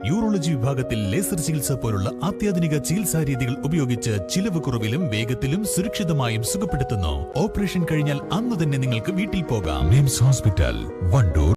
Urology വിഭാഗത്തിൽ laser ചികിത്സ പോലുള്ള അത്യാധുനിക ചികിത്സാ രീതികൾ ഉപയോഗിച്ച് ചിലവ് കുറവിലും വേഗത്തിലും സുരക്ഷിതമായും സുഖപ്പെടുത്തുന്നു. ഓപ്പറേഷൻ കഴിഞ്ഞാൽ അന്ന് തന്നെ നിങ്ങൾക്ക് വീട്ടിൽ പോകാം. മിംസ് ഹോസ്പിറ്റൽ, വണ്ടൂർ.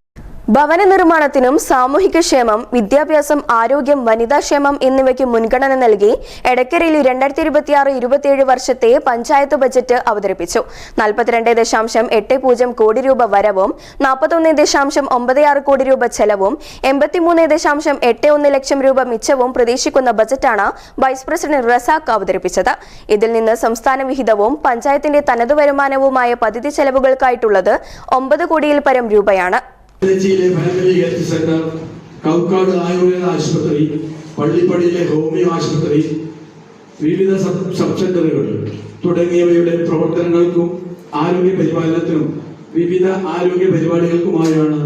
ഭവന നിർമ്മാണത്തിനും സാമൂഹികക്ഷേമം, വിദ്യാഭ്യാസം, ആരോഗ്യം, വനിതാക്ഷേമം എന്നിവയ്ക്ക് മുൻഗണന നൽകി എടക്കരയിൽ 2026-27 വർഷത്തെ പഞ്ചായത്ത് ബജറ്റ് അവതരിപ്പിച്ചു. 42.80 കോടി രൂപ വരവും 41.96 കോടി രൂപ ചെലവും 83.81 ലക്ഷം രൂപ മിച്ചവും പ്രതീക്ഷിക്കുന്ന ബജറ്റാണ് വൈസ് പ്രസിഡന്റ് റസാഖ് അവതരിപ്പിച്ചത്. ഇതിൽ നിന്ന് സംസ്ഥാന വിഹിതവും പഞ്ചായത്തിന്റെ തനതു വരുമാനവുമായ പദ്ധതി ചെലവുകൾക്കായിട്ടുള്ളത് 9 കോടിയിൽ പരം രൂപയാണ്. ജില്ലയിലെ family health centre, Kaukkad Ayurveda ആശുപത്രി, പള്ളിപ്പടിയിലെ ഹോമിയോ ആശുപത്രി, വിവിധ സബ് സെന്ററുകൾ തുടങ്ങിയവയുടെ പ്രവർത്തനങ്ങൾക്കും ആരോഗ്യ പരിപാലനത്തിനും വിവിധ ആരോഗ്യ പരിപാടികൾക്കുമായാണ്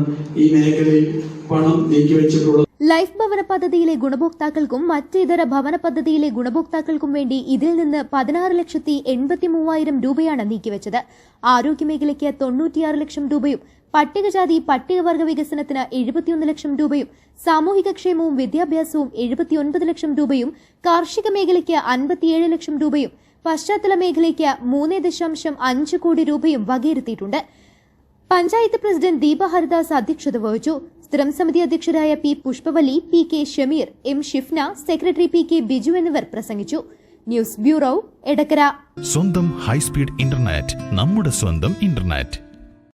ഈ മേഖലയിൽ പണം നീക്കിവെച്ചിട്ടുള്ളത്. ലൈഫ് ഭവന പദ്ധതിയിലെ ഗുണഭോക്താക്കൾക്കും മറ്റിതര ഭവന പദ്ധതിയിലെ ഗുണഭോക്താക്കൾക്കും വേണ്ടി ഇതിൽ നിന്ന് 16,83,000 രൂപയാണ് നീക്കിവെച്ചത്. ആരോഗ്യമേഖലയ്ക്ക് 96 ലക്ഷം രൂപയും പട്ടികജാതി പട്ടികവർഗ വികസനത്തിന് 71 ലക്ഷം രൂപയും സാമൂഹികക്ഷേമവും വിദ്യാഭ്യാസവും 79 ലക്ഷം രൂപയും കാർഷിക മേഖലയ്ക്ക് 57 ലക്ഷം രൂപയും പശ്ചാത്തല മേഖലയ്ക്ക് 3.5 കോടി രൂപയും വകയിരുത്തിയിട്ടുണ്ട്. പഞ്ചായത്ത് പ്രസിഡന്റ് ദീപ ഹരിദാസ് അധ്യക്ഷത വഹിച്ചു. സ്ഥിരം സമിതി അധ്യക്ഷരായ P Pushpavalli, P K Shameer, M Shifna, secretary P K Biju എന്നിവർ പ്രസംഗിച്ചു. News bureau, Edakkara. സ്വന്തം ഹൈസ്പീഡ് ഇന്റർനെറ്റ്, നമ്മുടെ സ്വന്തം ഇന്റർനെറ്റ്.